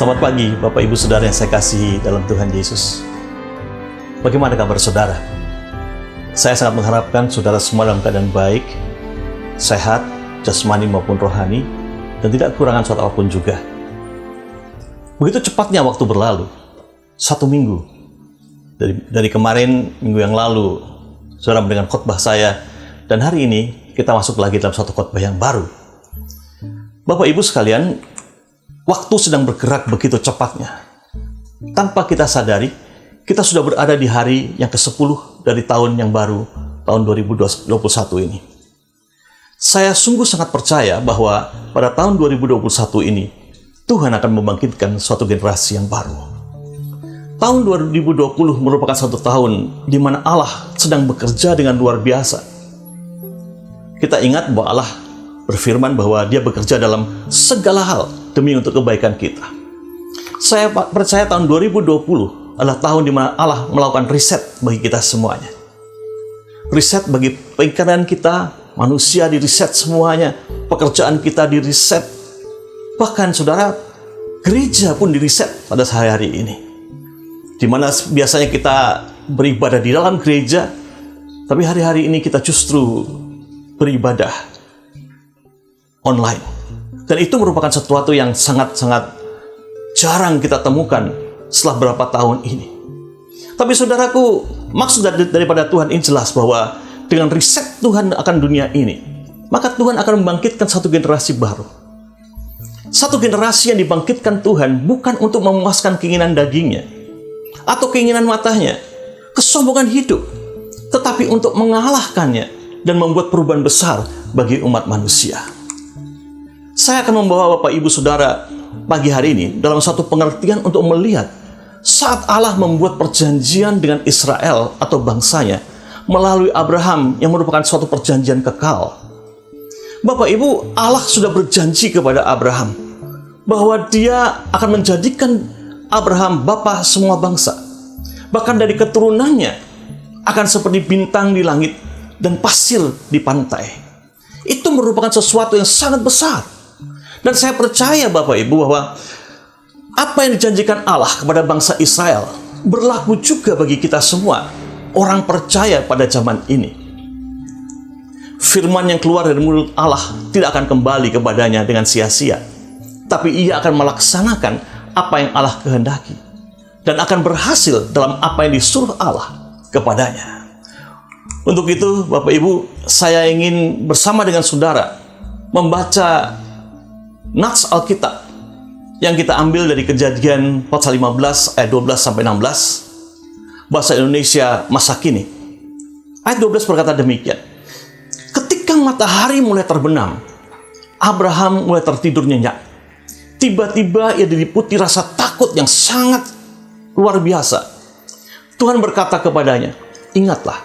Selamat pagi, Bapak Ibu Saudara yang saya kasihi dalam Tuhan Yesus. Bagaimana kabar saudara? Saya sangat mengharapkan saudara semua dalam keadaan baik, sehat, jasmani maupun rohani, dan tidak kekurangan suatu apapun juga. Begitu cepatnya waktu berlalu, 1 minggu. Dari kemarin, minggu yang lalu, saudara mendengar khotbah saya, dan hari ini kita masuk lagi dalam satu khotbah yang baru. Bapak Ibu sekalian, waktu sedang bergerak begitu cepatnya. Tanpa kita sadari, kita sudah berada di hari yang ke-10 dari tahun yang baru, tahun 2021 ini. Saya sungguh sangat percaya bahwa pada tahun 2021 ini, Tuhan akan membangkitkan suatu generasi yang baru. Tahun 2020 merupakan satu tahun di mana Allah sedang bekerja dengan luar biasa. Kita ingat bahwa Allah berfirman bahwa Dia bekerja dalam segala hal demi untuk kebaikan kita. Saya percaya tahun 2020 adalah tahun di mana Allah melakukan riset bagi kita semuanya. Riset bagi pikiran kita, manusia di riset semuanya, pekerjaan kita di riset. Bahkan saudara, gereja pun di riset pada hari-hari ini. Di mana biasanya kita beribadah di dalam gereja, tapi hari-hari ini kita justru beribadah online. Dan itu merupakan sesuatu yang sangat-sangat jarang kita temukan setelah berapa tahun ini. Tapi saudaraku, maksud daripada Tuhan ini jelas bahwa dengan riset Tuhan akan dunia ini, maka Tuhan akan membangkitkan satu generasi baru. Satu generasi yang dibangkitkan Tuhan bukan untuk memuaskan keinginan dagingnya atau keinginan matanya, kesombongan hidup, tetapi untuk mengalahkannya dan membuat perubahan besar bagi umat manusia. Saya akan membawa Bapak Ibu Saudara pagi hari ini dalam satu pengertian untuk melihat saat Allah membuat perjanjian dengan Israel atau bangsanya melalui Abraham yang merupakan suatu perjanjian kekal. Bapak Ibu, Allah sudah berjanji kepada Abraham bahwa Dia akan menjadikan Abraham bapa semua bangsa. Bahkan dari keturunannya akan seperti bintang di langit dan pasir di pantai. Itu merupakan sesuatu yang sangat besar. Dan saya percaya Bapak Ibu bahwa apa yang dijanjikan Allah kepada bangsa Israel berlaku juga bagi kita semua, orang percaya pada zaman ini. Firman yang keluar dari mulut Allah tidak akan kembali kepadanya dengan sia-sia, tapi Ia akan melaksanakan apa yang Allah kehendaki dan akan berhasil dalam apa yang disuruh Allah kepadanya. Untuk itu, Bapak Ibu, saya ingin bersama dengan saudara membaca nats Alkitab yang kita ambil dari Kejadian pasal 15 ayat 12 sampai 16, bahasa Indonesia masa kini. Ayat 12 berkata demikian: ketika matahari mulai terbenam, Abraham mulai tertidur nyenyak. Tiba-tiba ia diliputi rasa takut yang sangat luar biasa. Tuhan berkata kepadanya, ingatlah,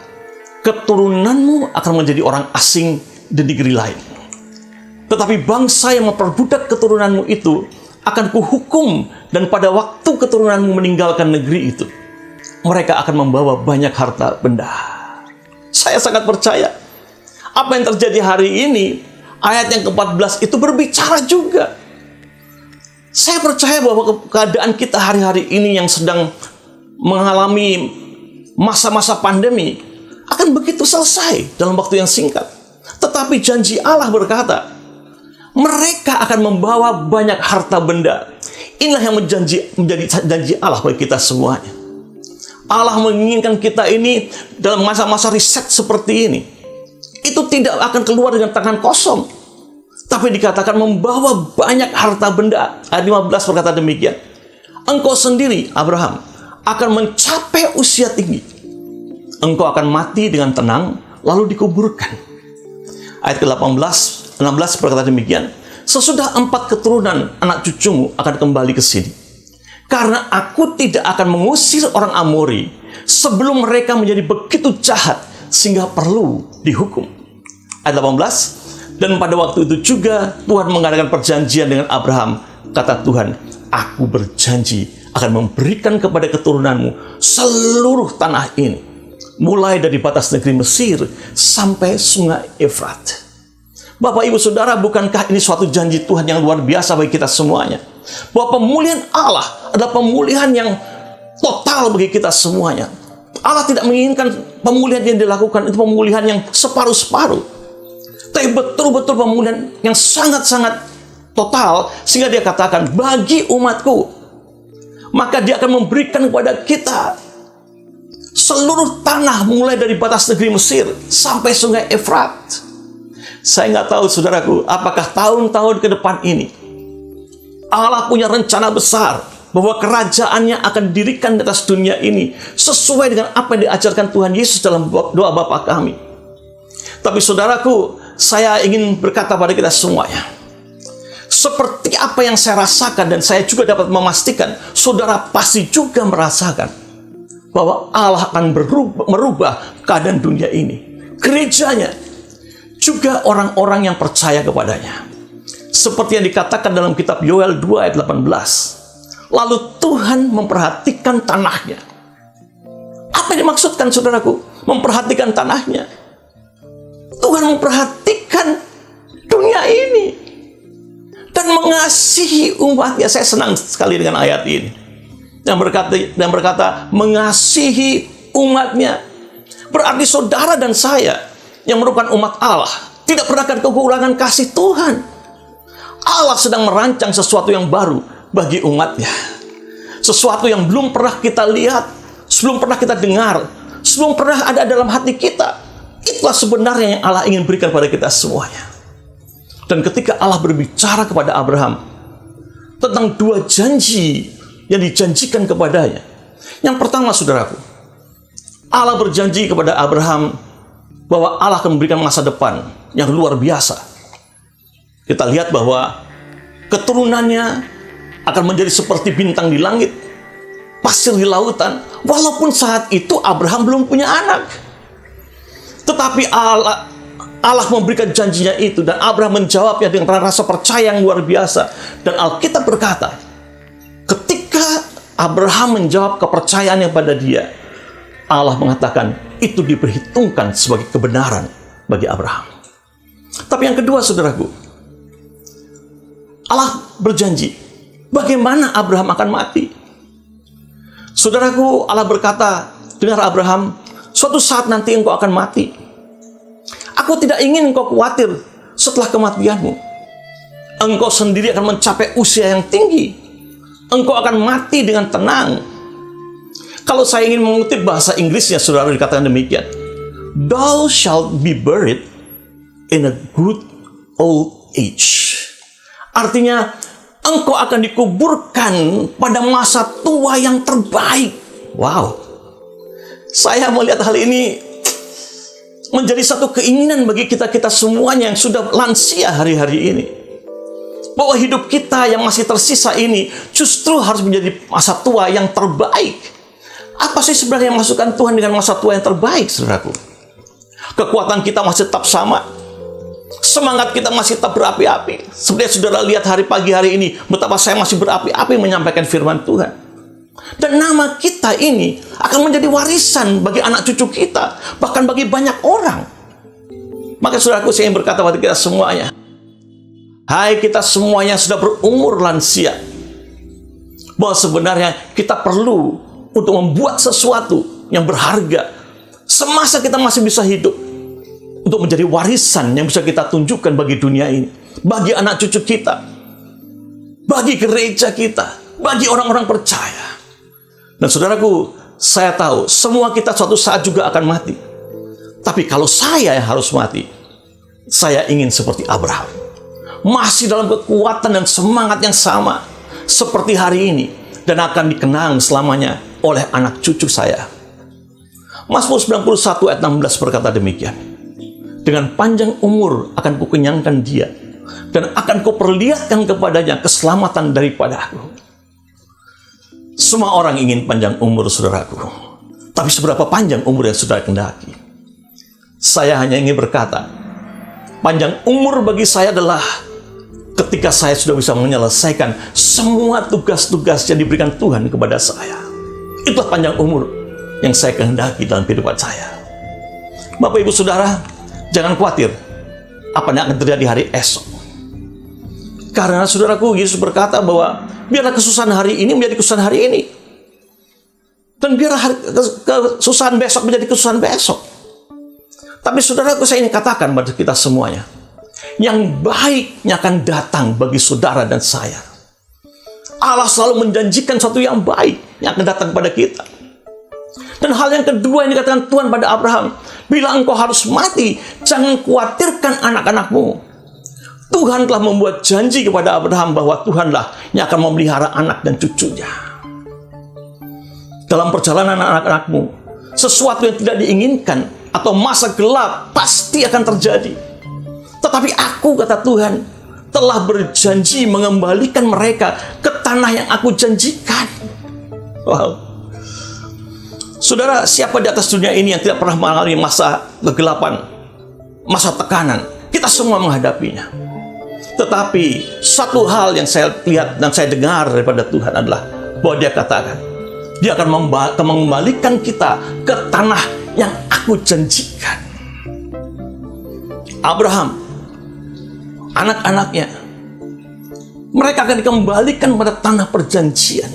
keturunanmu akan menjadi orang asing di negeri lain. Tetapi bangsa yang memperbudak keturunanmu itu akan kuhukum, dan pada waktu keturunanmu meninggalkan negeri itu, mereka akan membawa banyak harta benda. Saya sangat percaya apa yang terjadi hari ini, ayat yang ke-14 itu berbicara juga. Saya percaya bahwa keadaan kita hari-hari ini yang sedang mengalami masa-masa pandemi akan begitu selesai dalam waktu yang singkat. Tetapi janji Allah berkata, mereka akan membawa banyak harta benda. Inilah yang menjadi janji Allah bagi kita semuanya. Allah menginginkan kita ini dalam masa-masa riset seperti ini, itu tidak akan keluar dengan tangan kosong, tapi dikatakan membawa banyak harta benda. Ayat 15 berkata demikian, engkau sendiri, Abraham, akan mencapai usia tinggi. Engkau akan mati dengan tenang, lalu dikuburkan. Ayat ke-16 berkata demikian, sesudah 4 keturunan anak cucumu akan kembali ke sini. Karena aku tidak akan mengusir orang Amori sebelum mereka menjadi begitu jahat sehingga perlu dihukum. Ayat 18, dan pada waktu itu juga Tuhan mengadakan perjanjian dengan Abraham. Kata Tuhan, aku berjanji akan memberikan kepada keturunanmu seluruh tanah ini, mulai dari batas negeri Mesir sampai sungai Efrat. Bapak Ibu Saudara, bukankah ini suatu janji Tuhan yang luar biasa bagi kita semuanya? bahwa pemulihan Allah adalah pemulihan yang total bagi kita semuanya. Allah tidak menginginkan pemulihan yang dilakukan itu pemulihan yang separuh-separuh, tapi betul-betul pemulihan yang sangat-sangat total, sehingga dia katakan, bagi umatku, maka dia akan memberikan kepada kita seluruh tanah mulai dari batas negeri Mesir sampai sungai Efrat. Saya nggak tahu, saudaraku, apakah tahun-tahun ke depan ini Allah punya rencana besar bahwa kerajaannya akan didirikan di atas dunia ini sesuai dengan apa yang diajarkan Tuhan Yesus dalam doa Bapa kami. Tapi saudaraku, saya ingin berkata pada kita semuanya, seperti apa yang saya rasakan, dan saya juga dapat memastikan saudara pasti juga merasakan, bahwa Allah akan merubah keadaan dunia ini, gerejanya, juga orang-orang yang percaya kepadanya. Seperti yang dikatakan dalam kitab Yoel 2 ayat 18. Lalu Tuhan memperhatikan tanahnya. Apa yang dimaksudkan, saudaraku? Memperhatikan tanahnya. Tuhan memperhatikan dunia ini dan mengasihi umatnya. Saya senang sekali dengan ayat ini. Yang berkata mengasihi umatnya. Berarti saudara dan saya yang merupakan umat Allah tidak pernah akan kekurangan kasih Tuhan. Allah sedang merancang sesuatu yang baru bagi umatnya. Sesuatu yang belum pernah kita lihat, belum pernah kita dengar, belum pernah ada dalam hati kita. Itulah sebenarnya yang Allah ingin berikan pada kita semuanya. Dan ketika Allah berbicara kepada Abraham tentang dua janji yang dijanjikan kepadanya. Yang pertama, saudaraku, Allah berjanji kepada Abraham bahwa Allah akan memberikan masa depan yang luar biasa. Kita lihat bahwa keturunannya akan menjadi seperti bintang di langit, pasir di lautan. Walaupun saat itu Abraham belum punya anak, tetapi Allah memberikan janjinya itu, dan Abraham menjawabnya dengan rasa percaya yang luar biasa. Dan Alkitab berkata, ketika Abraham menjawab kepercayaannya pada dia, Allah mengatakan itu diperhitungkan sebagai kebenaran bagi Abraham. Tapi yang kedua, saudaraku, Allah berjanji bagaimana Abraham akan mati. Saudaraku, Allah berkata, dengar Abraham, suatu saat nanti engkau akan mati. Aku tidak ingin engkau khawatir setelah kematianmu. Engkau sendiri akan mencapai usia yang tinggi. Engkau akan mati dengan tenang. Kalau saya ingin mengutip bahasa Inggrisnya, saudara, dikatakan demikian. Thou shalt be buried in a good old age. Artinya, engkau akan dikuburkan pada masa tua yang terbaik. Wow. Saya melihat hal ini menjadi satu keinginan bagi kita-kita semuanya yang sudah lansia hari-hari ini. Bahwa hidup kita yang masih tersisa ini justru harus menjadi masa tua yang terbaik. Apa sih sebenarnya yang masukkan Tuhan dengan masa tua yang terbaik, saudaraku? Kekuatan kita masih tetap sama. Semangat kita masih tetap berapi-api. Seperti saudara lihat pagi hari ini, betapa saya masih berapi-api menyampaikan firman Tuhan. Dan nama kita ini akan menjadi warisan bagi anak cucu kita, bahkan bagi banyak orang. Maka saudaraku, saya ingin berkata pada kita semuanya, hai kita semuanya sudah berumur lansia, bahwa sebenarnya kita perlu untuk membuat sesuatu yang berharga semasa kita masih bisa hidup, untuk menjadi warisan yang bisa kita tunjukkan bagi dunia ini, bagi anak cucu kita, bagi gereja kita, bagi orang-orang percaya. Dan saudaraku, saya tahu semua kita suatu saat juga akan mati. Tapi kalau saya yang harus mati, saya ingin seperti Abraham, masih dalam kekuatan dan semangat yang sama seperti hari ini, dan akan dikenang selamanya oleh anak cucu saya. Mazmur 91 ayat 16 berkata demikian. Dengan panjang umur akan kukenyangkan dia, dan akan kuperlihatkan kepadanya keselamatan daripada aku. Semua orang ingin panjang umur, saudaraku. Tapi seberapa panjang umur yang saudara kendaki? Saya hanya ingin berkata, panjang umur bagi saya adalah ketika saya sudah bisa menyelesaikan semua tugas-tugas yang diberikan Tuhan kepada saya. Itulah panjang umur yang saya kehendaki dalam kehidupan saya. Bapak, Ibu, Saudara, jangan khawatir apa yang akan terjadi hari esok. Karena saudaraku, Yesus berkata bahwa Biarlah kesusahan hari ini menjadi kesusahan hari ini. Dan biarlah kesusahan besok menjadi kesusahan besok. Tapi saudaraku, saya ingin katakan pada kita semuanya, yang baiknya akan datang bagi saudara dan saya. Allah selalu menjanjikan sesuatu yang baik yang akan datang pada kita. Dan hal yang kedua yang dikatakan Tuhan pada Abraham, bila engkau harus mati, jangan khawatirkan anak-anakmu. Tuhan telah membuat janji kepada Abraham bahwa Tuhanlah yang akan memelihara anak dan cucunya. Dalam perjalanan anak-anakmu, sesuatu yang tidak diinginkan atau masa gelap pasti akan terjadi. Tetapi aku, kata Tuhan, telah berjanji mengembalikan mereka ke tanah yang aku janjikan. Wow. Saudara, siapa di atas dunia ini yang tidak pernah mengalami masa kegelapan, masa tekanan? Kita semua menghadapinya. Tetapi satu hal yang saya lihat dan saya dengar daripada Tuhan adalah bahwa Dia katakan, Dia akan mengembalikan kita ke tanah yang aku janjikan. Abraham, anak-anaknya, mereka akan dikembalikan pada tanah perjanjian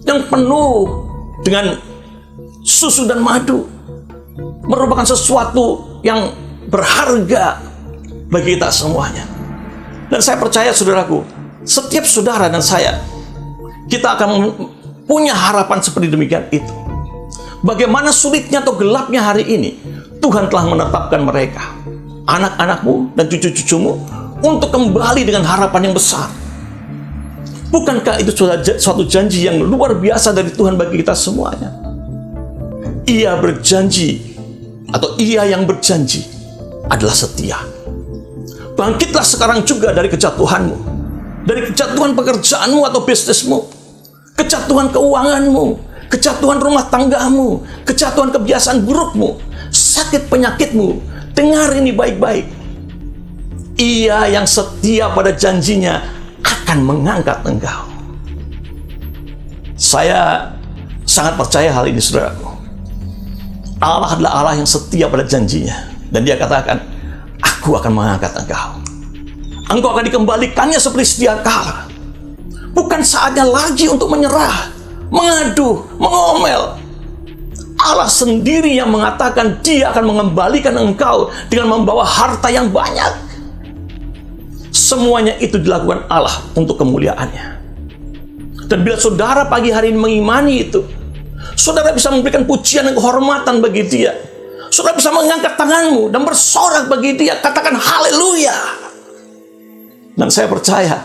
yang penuh dengan susu dan madu, merupakan sesuatu yang berharga bagi kita semuanya. Dan saya percaya, saudaraku, setiap saudara dan saya, kita akan punya harapan seperti demikian itu. Bagaimana sulitnya atau gelapnya hari ini, Tuhan telah menetapkan mereka, anak-anakmu dan cucu-cucumu, untuk kembali dengan harapan yang besar. Bukankah itu suatu janji yang luar biasa dari Tuhan bagi kita semuanya? Ia berjanji, atau Ia yang berjanji adalah setia. Bangkitlah sekarang juga dari kejatuhanmu, dari kejatuhan pekerjaanmu atau bisnismu, kejatuhan keuanganmu, kejatuhan rumah tanggamu, kejatuhan kebiasaan burukmu, sakit penyakitmu. Dengar ini baik-baik. Ia yang setia pada janjinya akan mengangkat engkau. Saya sangat percaya hal ini, saudaraku. Allah adalah Allah yang setia pada janjinya. Dan Dia katakan, aku akan mengangkat engkau. Engkau akan dikembalikannya seperti sedia kala. Bukan saatnya lagi untuk menyerah, mengadu, mengomel. Allah sendiri yang mengatakan Dia akan mengembalikan engkau dengan membawa harta yang banyak. Semuanya itu dilakukan Allah untuk kemuliaannya. Dan bila saudara pagi hari ini mengimani itu, saudara bisa memberikan pujian dan kehormatan bagi Dia. Saudara bisa mengangkat tanganmu dan bersorak bagi Dia. Katakan haleluya. Dan saya percaya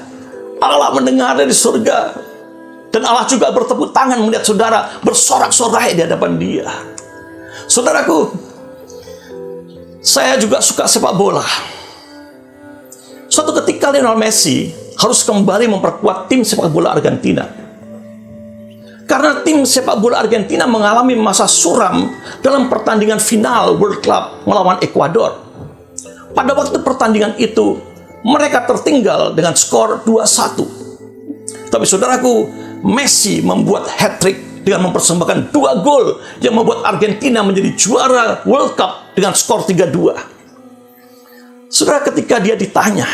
Allah mendengar dari surga. Dan Allah juga bertepuk tangan melihat saudara bersorak-sorai di hadapan Dia. Saudaraku, saya juga suka sepak bola. Suatu ketika Lionel Messi harus kembali memperkuat tim sepak bola Argentina. Karena tim sepak bola Argentina mengalami masa suram dalam pertandingan final World Cup melawan Ekuador. Pada waktu pertandingan itu, mereka tertinggal dengan skor 2-1. Tapi saudaraku, Messi membuat hat-trick dengan mempersembahkan 2 gol yang membuat Argentina menjadi juara World Cup dengan skor 3-2. Saudara, ketika dia ditanya,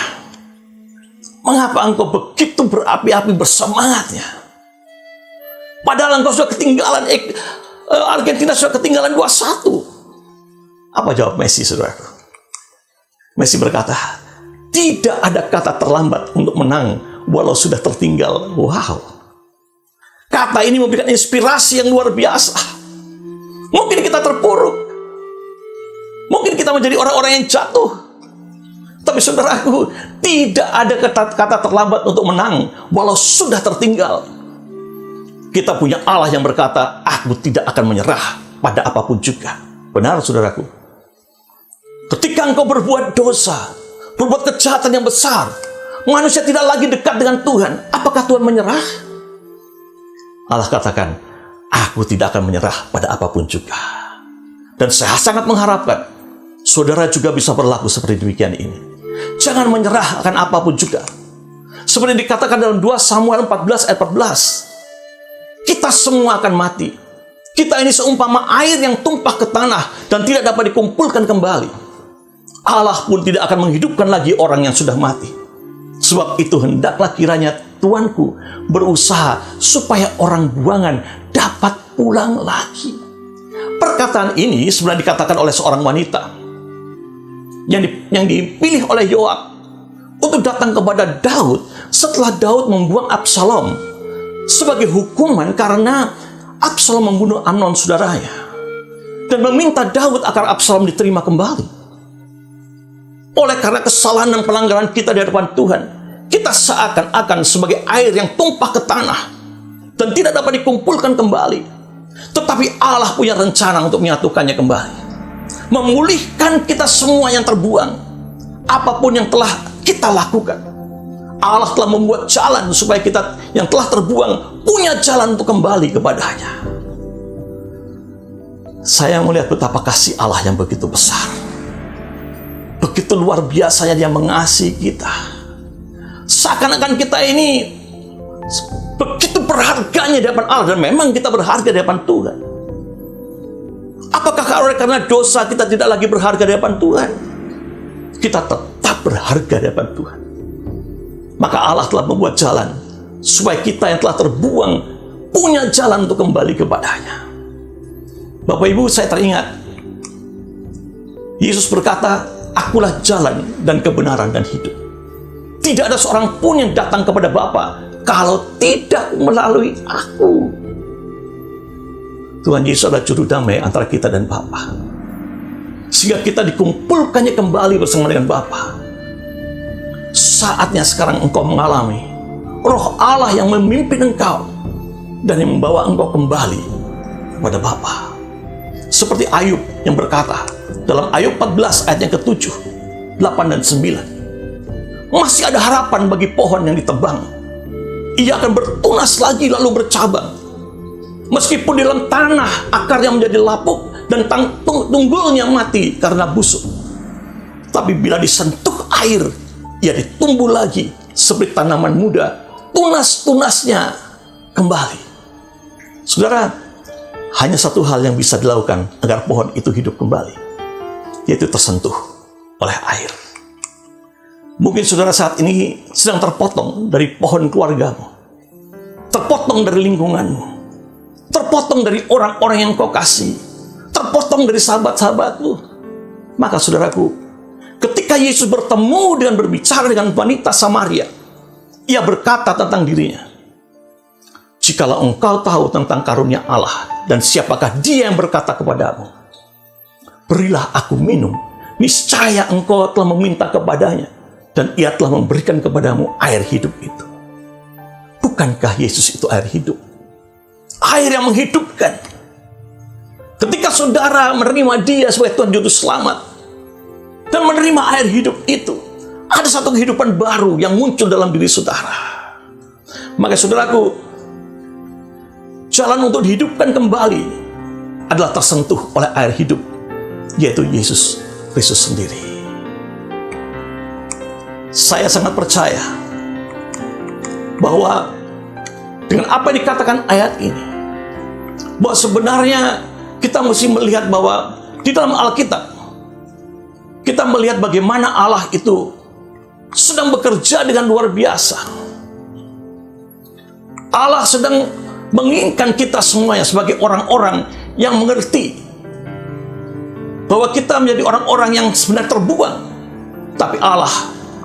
mengapa engkau begitu berapi-api bersemangatnya? Padahal engkau sudah ketinggalan, Argentina sudah ketinggalan 2-1. Apa jawab Messi, saudara? Messi berkata, tidak ada kata terlambat untuk menang walau sudah tertinggal. Wow. Kata ini memberikan inspirasi yang luar biasa. Mungkin kita terpuruk. Mungkin kita menjadi orang-orang yang jatuh. Tapi saudaraku, tidak ada kata terlambat untuk menang walau sudah tertinggal. Kita punya Allah yang berkata, aku tidak akan menyerah pada apapun juga. Benar, saudaraku. Ketika engkau berbuat dosa, berbuat kejahatan yang besar, manusia tidak lagi dekat dengan Tuhan, apakah Tuhan menyerah? Allah katakan, aku tidak akan menyerah pada apapun juga. Dan saya sangat mengharapkan saudara juga bisa berlaku seperti demikian ini. Jangan menyerah akan apapun juga. Seperti dikatakan dalam 2 Samuel 14 ayat 14. Kita semua akan mati. Kita ini seumpama air yang tumpah ke tanah dan tidak dapat dikumpulkan kembali. Allah pun tidak akan menghidupkan lagi orang yang sudah mati. Sebab itu hendaklah kiranya tuanku berusaha supaya orang buangan dapat pulang lagi. Perkataan ini sebenarnya dikatakan oleh seorang wanita yang dipilih oleh Yoab untuk datang kepada Daud setelah Daud membuang Absalom sebagai hukuman karena Absalom membunuh Amnon saudaranya, dan meminta Daud agar Absalom diterima kembali. Oleh karena kesalahan dan pelanggaran kita di hadapan Tuhan, kita seakan-akan sebagai air yang tumpah ke tanah dan tidak dapat dikumpulkan kembali. Tetapi Allah punya rencana untuk menyatukannya kembali, memulihkan kita semua yang terbuang. Apapun yang telah kita lakukan, Allah telah membuat jalan supaya kita yang telah terbuang punya jalan untuk kembali kepadanya. Saya melihat betapa kasih Allah yang begitu besar, begitu luar biasanya Dia mengasihi kita. Seakan-akan kita ini begitu berharganya di hadapan Allah, dan memang kita berharga di hadapan Tuhan. Apakah karena dosa kita tidak lagi berharga di hadapan Tuhan? Kita tetap berharga di hadapan Tuhan. Maka Allah telah membuat jalan supaya kita yang telah terbuang punya jalan untuk kembali kepadanya. Bapak Ibu, saya teringat Yesus berkata, "Akulah jalan dan kebenaran dan hidup. Tidak ada seorang pun yang datang kepada Bapa kalau tidak melalui aku." Tuhan Yesus adalah juru damai antara kita dan Bapa, sehingga kita dikumpulkannya kembali bersama dengan Bapa. Saatnya sekarang engkau mengalami Roh Allah yang memimpin engkau dan yang membawa engkau kembali kepada Bapa. Seperti Ayub yang berkata dalam Ayub 14 ayat yang ke-7, 8 dan 9, masih ada harapan bagi pohon yang ditebang. Ia akan bertunas lagi lalu bercabang. Meskipun di dalam tanah akarnya menjadi lapuk dan tunggulnya mati karena busuk, tapi bila disentuh air, ia ditumbuh lagi seperti tanaman muda, tunas-tunasnya kembali. Saudara, hanya satu hal yang bisa dilakukan agar pohon itu hidup kembali, yaitu tersentuh oleh air. Mungkin saudara saat ini sedang terpotong dari pohon keluargamu, terpotong dari lingkunganmu, terpotong dari orang-orang yang kau kasih, terpotong dari sahabat-sahabatmu. Maka saudaraku, ketika Yesus bertemu dan berbicara dengan wanita Samaria, Ia berkata tentang dirinya, "Jikalau engkau tahu tentang karunia Allah dan siapakah Dia yang berkata kepadamu, 'Berilah aku minum,' niscaya engkau telah meminta kepadanya, dan Ia telah memberikan kepadamu air hidup itu." Bukankah Yesus itu air hidup? Air yang menghidupkan. Ketika saudara menerima Dia sebagai Tuhan Juru Selamat dan menerima air hidup itu, ada satu kehidupan baru yang muncul dalam diri saudara. Maka saudaraku, jalan untuk dihidupkan kembali adalah tersentuh oleh air hidup, yaitu Yesus Kristus sendiri. Saya sangat percaya bahwa dengan apa yang dikatakan ayat ini, bahwa sebenarnya kita mesti melihat bahwa di dalam Alkitab kita melihat bagaimana Allah itu sedang bekerja dengan luar biasa. Allah sedang menginginkan kita semuanya sebagai orang-orang yang mengerti bahwa kita menjadi orang-orang yang sebenarnya terbuang, tapi Allah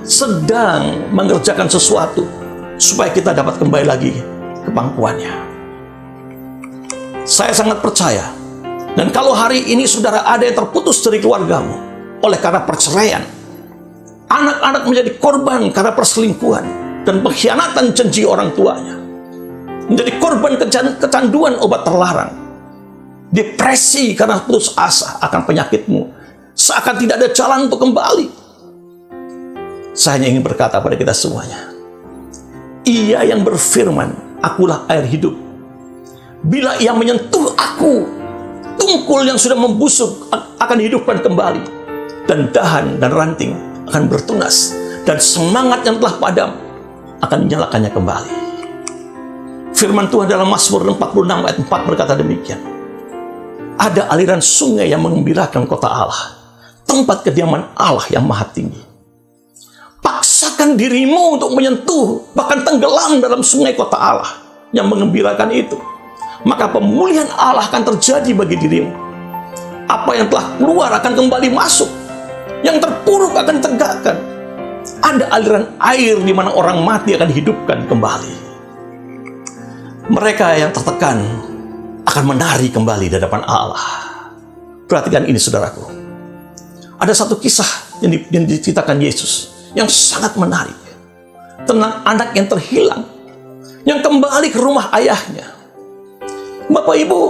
sedang mengerjakan sesuatu supaya kita dapat kembali lagi ke pangkuannya. Saya sangat percaya, dan kalau hari ini saudara ada yang terputus dari keluargamu oleh karena perceraian, anak-anak menjadi korban karena perselingkuhan dan pengkhianatan janji orang tuanya, menjadi korban kecanduan obat terlarang, depresi karena putus asa akan penyakitmu, seakan tidak ada jalan untuk kembali. Saya hanya ingin berkata pada kita semuanya, Ia yang berfirman, "Akulah air hidup. Bila Ia menyentuh aku, tungkul yang sudah membusuk akan dihidupkan kembali, dan dahan dan ranting akan bertunas, dan semangat yang telah padam akan menyalakannya kembali." Firman Tuhan dalam Mazmur 46 ayat 4 berkata demikian, "Ada aliran sungai yang mengembirakan kota Allah, tempat kediaman Allah yang maha tinggi. Paksakan memaksakan dirimu untuk menyentuh, bahkan tenggelam dalam sungai kota Allah yang mengembirakan itu, maka pemulihan Allah akan terjadi bagi dirimu. Apa yang telah keluar akan kembali masuk, yang terpuruk akan ditegakkan. Ada aliran air di mana orang mati akan dihidupkan kembali. Mereka yang tertekan akan menari kembali di hadapan Allah. Perhatikan ini, saudaraku. Ada satu kisah yang diceritakan Yesus yang sangat menarik tentang anak yang terhilang, yang kembali ke rumah ayahnya. Bapak Ibu,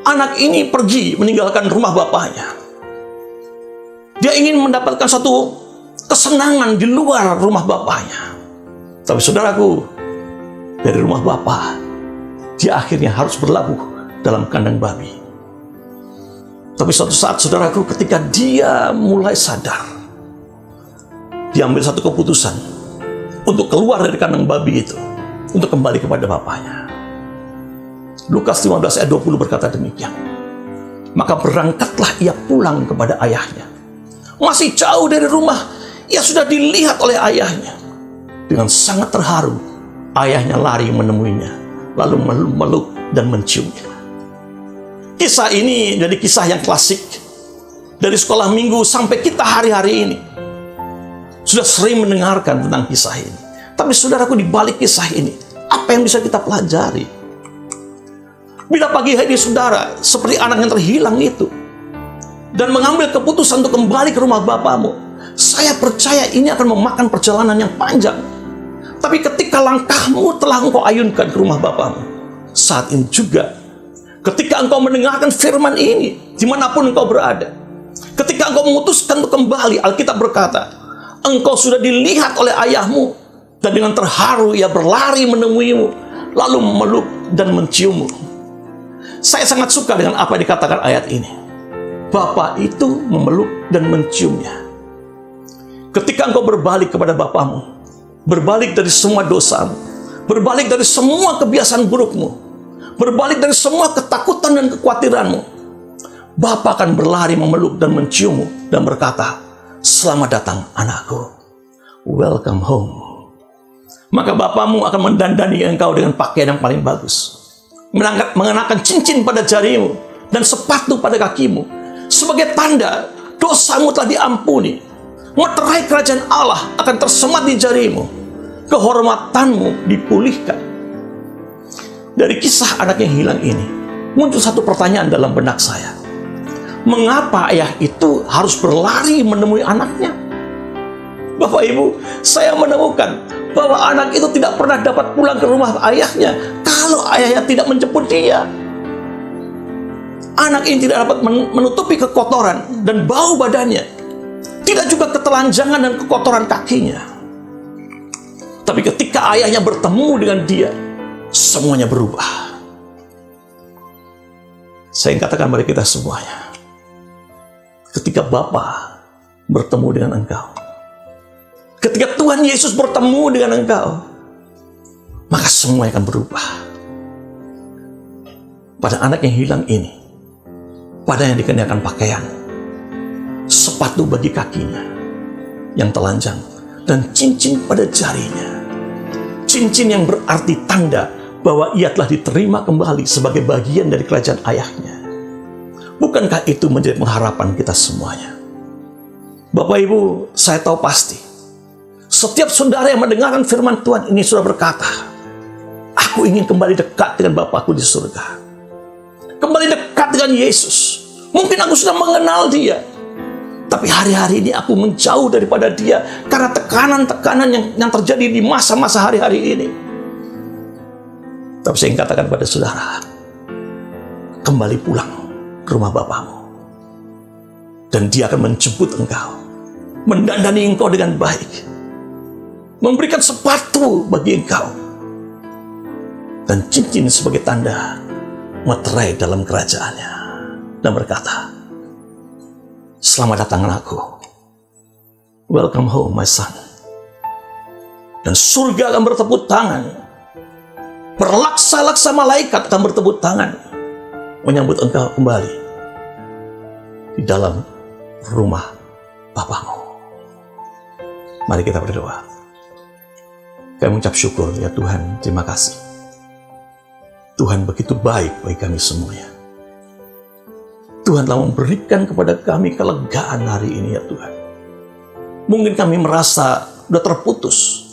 anak ini pergi meninggalkan rumah bapaknya. Dia ingin mendapatkan satu kesenangan di luar rumah bapaknya. Tapi saudaraku, dari rumah bapak, dia akhirnya harus berlabuh dalam kandang babi. Tapi suatu saat, saudaraku, ketika dia mulai sadar, dia ambil satu keputusan untuk keluar dari kandang babi itu, untuk kembali kepada bapaknya. Lukas 15 ayat 20 berkata demikian. Maka berangkatlah ia pulang kepada ayahnya. Masih jauh dari rumah, ia sudah dilihat oleh ayahnya. Dengan sangat terharu, ayahnya lari menemuinya, lalu meluk dan menciumnya. Kisah ini jadi kisah yang klasik. Dari sekolah minggu sampai kita hari-hari ini sudah sering mendengarkan tentang kisah ini. Tapi saudaraku, di balik kisah ini, apa yang bisa kita pelajari? Bila pagi hari saudara seperti anak yang terhilang itu dan mengambil keputusan untuk kembali ke rumah bapamu, saya percaya ini akan memakan perjalanan yang panjang. Tapi ketika langkahmu telah engkau ayunkan ke rumah bapamu, saat ini juga ketika engkau mendengarkan firman ini, dimanapun engkau berada, ketika engkau memutuskan untuk kembali, Alkitab berkata, engkau sudah dilihat oleh ayahmu, dan dengan terharu ia berlari menemuimu, lalu memeluk dan menciummu. Saya sangat suka dengan apa yang dikatakan ayat ini. Bapa itu memeluk dan menciumnya. Ketika engkau berbalik kepada bapamu, berbalik dari semua dosamu, berbalik dari semua kebiasaan burukmu, berbalik dari semua ketakutan dan kekhawatiranmu, Bapa akan berlari memeluk dan menciummu dan berkata, selamat datang anakku, welcome home. Maka bapamu akan mendandani engkau dengan pakaian yang paling bagus, mengenakan cincin pada jarimu dan sepatu pada kakimu, sebagai tanda dosamu telah diampuni. Meterai kerajaan Allah akan tersemat di jarimu, kehormatanmu dipulihkan. Dari kisah anak yang hilang ini, muncul satu pertanyaan dalam benak saya. Mengapa ayah itu harus berlari menemui anaknya? Bapak Ibu, saya menemukan bahwa anak itu tidak pernah dapat pulang ke rumah ayahnya kalau ayahnya tidak menjemput dia. Anak ini tidak dapat menutupi kekotoran dan bau badannya, tidak juga ketelanjangan dan kekotoran kakinya. Tapi ketika ayahnya bertemu dengan dia, semuanya berubah. Saya ingin katakan kepada kita semuanya, ketika Bapa bertemu dengan engkau, ketika Tuhan Yesus bertemu dengan engkau, maka semuanya akan berubah. Pada anak yang hilang ini, pada yang dikenakan pakaian, sepatu bagi kakinya yang telanjang, dan cincin pada jarinya. Cincin yang berarti tanda bahwa ia telah diterima kembali sebagai bagian dari kerajaan ayahnya. Bukankah itu menjadi pengharapan kita semuanya? Bapak Ibu, saya tahu pasti setiap saudara yang mendengarkan firman Tuhan ini sudah berkata, aku ingin kembali dekat dengan Bapakku di surga, kembali dekat dengan Yesus. Mungkin aku sudah mengenal dia, tapi hari-hari ini aku menjauh daripada dia karena tekanan-tekanan yang terjadi di masa-masa hari-hari ini. Tapi saya ingin katakan pada saudara, kembali pulang ke rumah Bapamu, dan dia akan menjemput engkau, mendandani engkau dengan baik, memberikan sepatu bagi engkau, dan cincin sebagai tanda meterai dalam kerajaannya, dan berkata, selamat datang anakku, welcome home my son. Dan surga akan bertepuk tangan, berlaksa-laksa malaikat akan bertepuk tangan menyambut engkau kembali di dalam rumah Bapamu. Mari kita berdoa. Kami mengucap syukur ya Tuhan, terima kasih. Tuhan begitu baik bagi kami semuanya. Tuhan telah memberikan kepada kami kelegaan hari ini ya Tuhan. Mungkin kami merasa sudah terputus.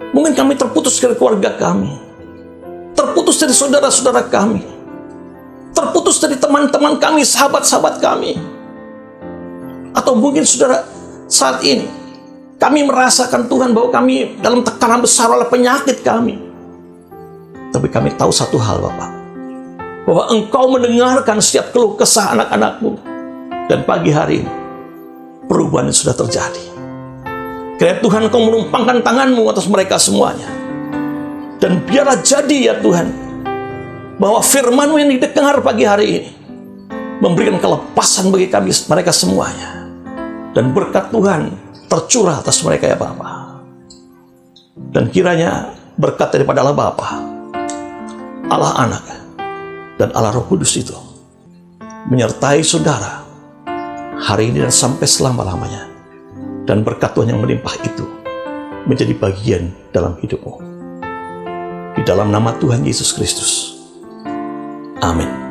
Mungkin kami terputus dari keluarga kami. Terputus dari saudara-saudara kami. Terputus dari teman-teman kami, sahabat-sahabat kami. Atau mungkin saudara saat ini kami merasakan Tuhan bahwa kami dalam tekanan besar oleh penyakit kami. Tapi kami tahu satu hal Bapak, bahwa Engkau mendengarkan setiap keluh kesah anak-anak-Mu. Dan pagi hari ini perubahan sudah terjadi. Kiranya Tuhan Engkau menumpangkan tangan-Mu atas mereka semuanya. Dan biarlah jadi ya Tuhan, bahwa firman-Mu yang didengar pagi hari ini memberikan kelepasan bagi kami, mereka semuanya. Dan berkat Tuhan tercurah atas mereka ya Bapa. Dan kiranya berkat daripada Allah Bapa, Allah Anak, dan Allah Roh Kudus itu menyertai saudara hari ini dan sampai selama-lamanya. Dan berkat Tuhan yang melimpah itu menjadi bagian dalam hidupmu. Di dalam nama Tuhan Yesus Kristus. Amin.